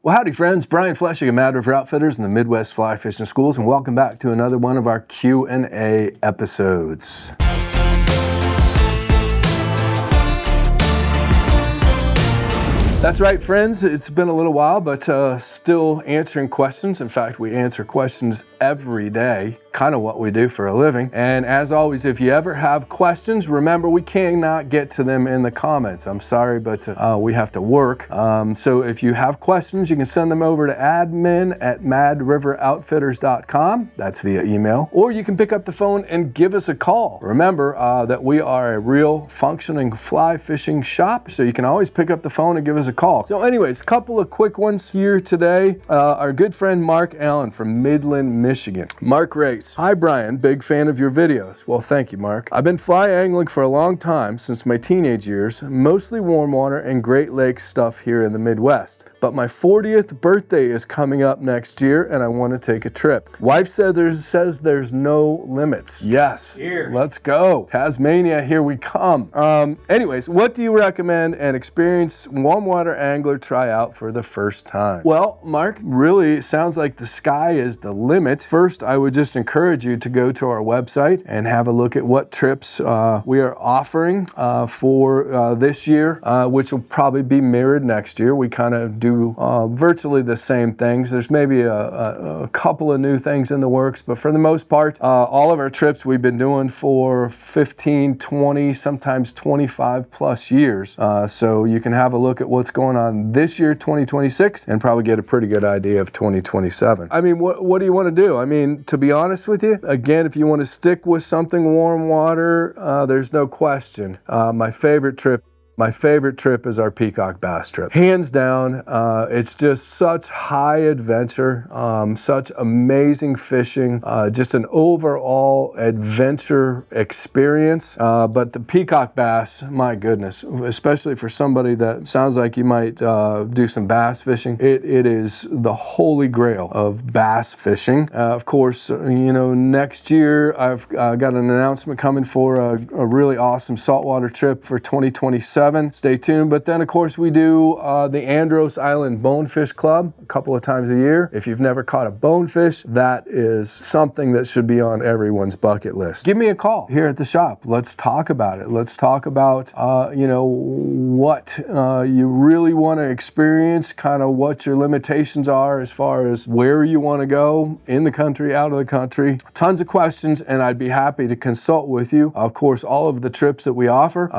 Well, howdy friends, Brian Fleshig of Mad River Outfitters and the Midwest Fly Fishing Schools, and welcome back to another one of our Q&A episodes. That's right, friends. It's been a little while, but still answering questions. In fact, we answer questions every day, kind of what we do for a living. And as always, if you ever have questions, remember we cannot get to them in the comments. I'm sorry, but we have to work. So if you have questions, you can send them over to admin@madriveroutfitters.com. That's via email. Or you can pick up the phone and give us a call. Remember that we are a real functioning fly fishing shop, so you can always pick up the phone and give us a call. So anyways, a couple of quick ones here today. Our good friend Mark Allen from Midland, Michigan. Mark writes, "Hi Brian, big fan of your videos." Well, thank you, Mark. "I've been fly angling for a long time, since my teenage years, mostly warm water and Great Lakes stuff here in the Midwest. But my 40th birthday is coming up next year and I want to take a trip. Wife says there's no limits." Yes, here. Let's go. Tasmania, here we come. Anyways, what do you recommend an experienced warm water angler try out for the first time? Well, Mark, really sounds like the sky is the limit. First, I would just encourage you to go to our website and have a look at what trips we are offering for this year, which will probably be mirrored next year. We kind of do virtually the same things. There's maybe a couple of new things in the works, but for the most part, all of our trips we've been doing for 15, 20, sometimes 25 plus years. So you can have a look at what's going on this year, 2026, and probably get a pretty good idea of 2027. I mean, what do you want to do? I mean, to be honest with you, again, if you want to stick with something warm water, there's no question. My favorite trip is our Peacock bass trip. Hands down, it's just such high adventure, such amazing fishing, just an overall adventure experience. But the Peacock bass, my goodness, especially for somebody that sounds like you might do some bass fishing, it is the holy grail of bass fishing. Of course, you know, next year I've got an announcement coming for a really awesome saltwater trip for 2027. Stay tuned. But then, of course, we do the Andros Island Bonefish Club a couple of times a year. If you've never caught a bonefish, that is something that should be on everyone's bucket list. Give me a call here at the shop. Let's talk about it. Let's talk about, you know, what you really want to experience, kind of what your limitations are as far as where you want to go in the country, out of the country. Tons of questions, and I'd be happy to consult with you. Of course, all of the trips that we offer,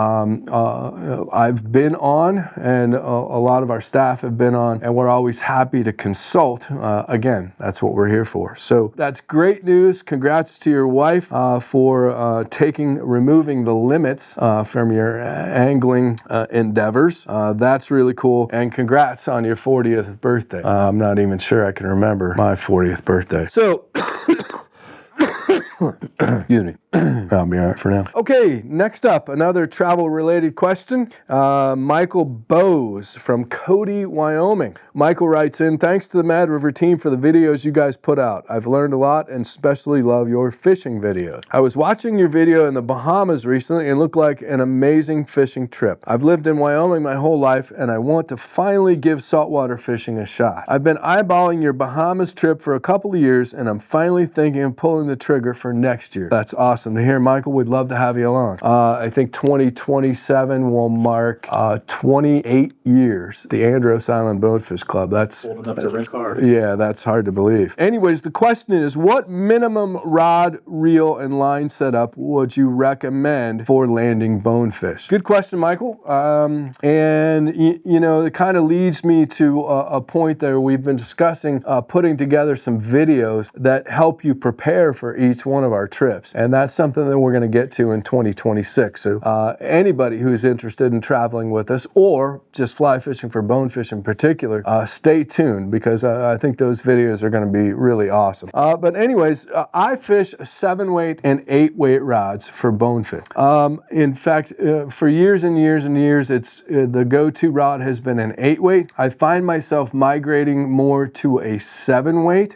I've been on, and a lot of our staff have been on, and we're always happy to consult. Again, that's what we're here for. So that's great news. Congrats to your wife for removing the limits from your angling endeavors. That's really cool. And congrats on your 40th birthday. I'm not even sure I can remember my 40th birthday. So, excuse me. I'll be all right for now. Okay, next up, another travel-related question. Michael Bowes from Cody, Wyoming. Michael writes in, "Thanks to the Mad River team for the videos you guys put out. I've learned a lot and especially love your fishing videos. I was watching your video in the Bahamas recently and it looked like an amazing fishing trip. I've lived in Wyoming my whole life and I want to finally give saltwater fishing a shot. I've been eyeballing your Bahamas trip for a couple of years and I'm finally thinking of pulling the trigger for next year." That's awesome to hear, Michael. We'd love to have you along. I think 2027 will mark 28 years. The Andros Island Bonefish Club. That's old enough to rent cars. Yeah, that's hard to believe. Anyways, the question is, what minimum rod, reel, and line setup would you recommend for landing bonefish? Good question, Michael. And you know, it kind of leads me to a point there. We've been discussing putting together some videos that help you prepare for each one of our trips, and that's something that we're going to get to in 2026. So anybody who's interested in traveling with us or just fly fishing for bonefish in particular, stay tuned, because I think those videos are going to be really awesome. But anyways, I fish 7-weight and 8-weight rods for bonefish. In fact, for years and years and years, it's the go-to rod has been an 8-weight. I find myself migrating more to a 7-weight.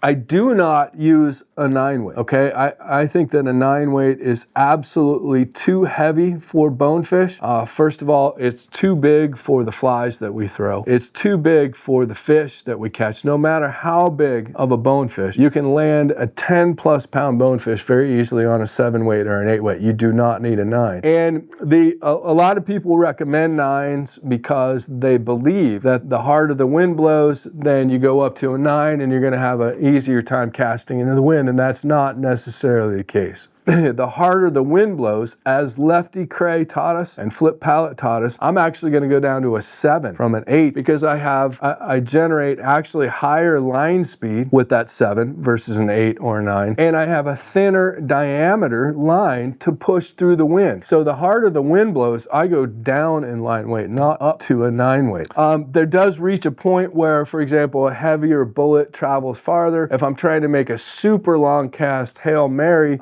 I do not use a 9-weight, okay? I think that a 9-weight is absolutely too heavy for bonefish. First of all, it's too big for the flies that we throw. It's too big for the fish that we catch. No matter how big of a bonefish, you can land a 10+ pound bonefish very easily on a 7-weight or an 8-weight. You do not need a 9. And a lot of people recommend 9s because they believe that the harder the wind blows, then you go up to a 9 and you're going to have an easier time casting into the wind, and that's not necessarily the case. The harder the wind blows, as Lefty Cray taught us and Flip Pallet taught us, I'm actually going to go down to a 7 from an 8 because I generate actually higher line speed with that 7 versus an 8 or a 9, and I have a thinner diameter line to push through the wind. So the harder the wind blows, I go down in line weight, not up to a 9-weight. There does reach a point where, for example, a heavier bullet travels farther. If I'm trying to make a super long cast Hail Mary,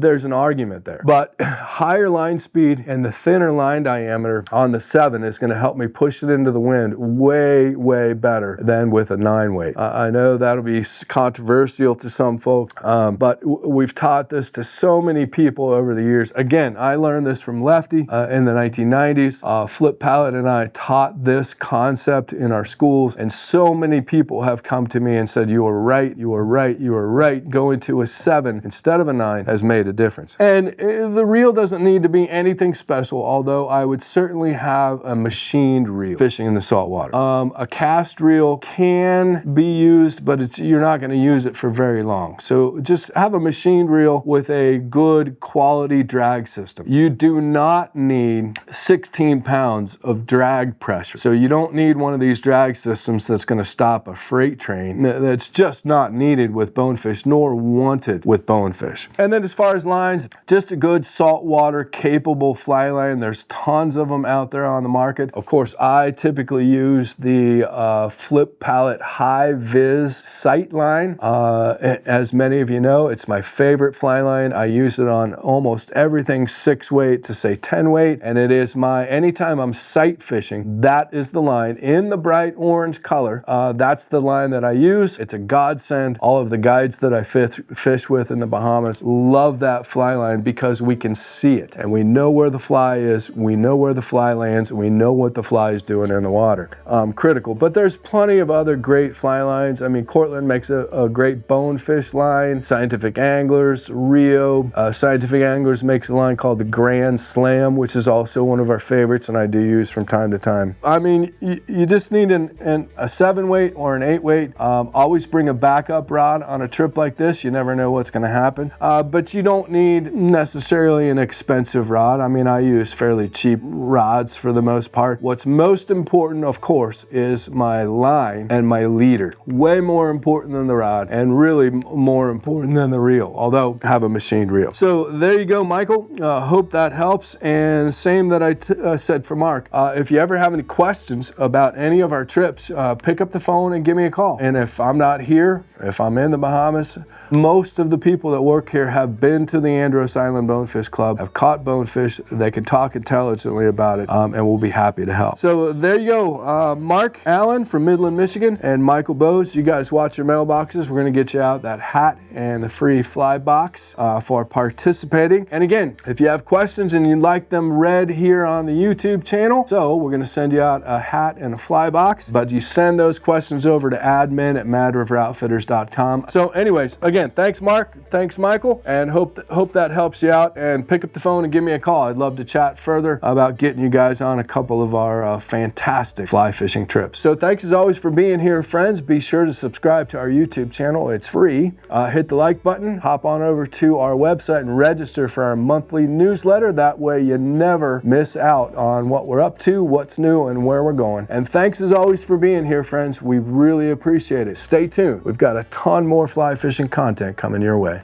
there's an argument there. But higher line speed and the thinner line diameter on the 7 is going to help me push it into the wind way, way better than with a 9-weight. I know that'll be controversial to some folks, but we've taught this to so many people over the years. Again, I learned this from Lefty in the 1990s. Flip Pallet and I taught this concept in our schools, and so many people have come to me and said, you are right, you are right, you are right. Going to a 7 instead of a 9 has made a difference. And the reel doesn't need to be anything special, although I would certainly have a machined reel fishing in the saltwater. A cast reel can be used, but you're not going to use it for very long. So just have a machined reel with a good quality drag system. You do not need 16 pounds of drag pressure. So you don't need one of these drag systems that's going to stop a freight train. That's just not needed with bonefish, nor wanted with bonefish. And then as far as lines, just a good saltwater capable fly line. There's tons of them out there on the market. Of course, I typically use the Flip Pallet High Vis sight line. As many of you know, it's my favorite fly line. I use it on almost everything 6-weight to say 10-weight, and it is anytime I'm sight fishing, that is the line in the bright orange color. That's the line that I use. It's a godsend. All of the guides that I fish with in the Bahamas love that fly line because we can see it and we know where the fly is, we know where the fly lands, and we know what the fly is doing in the water. Critical. But there's plenty of other great fly lines. I mean, Cortland makes a great bonefish line. Scientific Anglers, Rio. Scientific Anglers makes a line called the Grand Slam, which is also one of our favorites and I do use from time to time. I mean, you just need a 7-weight or an 8-weight. Always bring a backup rod on a trip like this. You never know what's going to happen. But you don't need necessarily an expensive rod. I mean, I use fairly cheap rods for the most part. What's most important, of course, is my line and my leader. Way more important than the rod, and really more important than the reel, although I have a machined reel. So there you go, Michael. Hope that helps. And same that I said for Mark. If you ever have any questions about any of our trips, pick up the phone and give me a call. And if I'm not here, if I'm in the Bahamas, most of the people that work here have been to the Andros Island Bonefish Club, have caught bonefish. They can talk intelligently about it, and we'll be happy to help. So there you go. Mark Allen from Midland, Michigan, and Michael Bowes, you guys watch your mailboxes. We're going to get you out that hat and the free fly box for participating. And again, if you have questions and you'd like them read here on the YouTube channel, so we're going to send you out a hat and a fly box, but you send those questions over to admin@madriveroutfitters.com. So anyways, again, thanks Mark, thanks Michael, and hope that helps you out. And pick up the phone and give me a call. I'd love to chat further about getting you guys on a couple of our fantastic fly fishing trips. So thanks as always for being here, friends. Be sure to subscribe to our YouTube channel. It's free. Hit the like button, hop on over to our website and register for our monthly newsletter. That way you never miss out on what we're up to, what's new, and where we're going. And thanks as always for being here, friends. We really appreciate it. Stay tuned. We've got a ton more fly fishing content coming your way.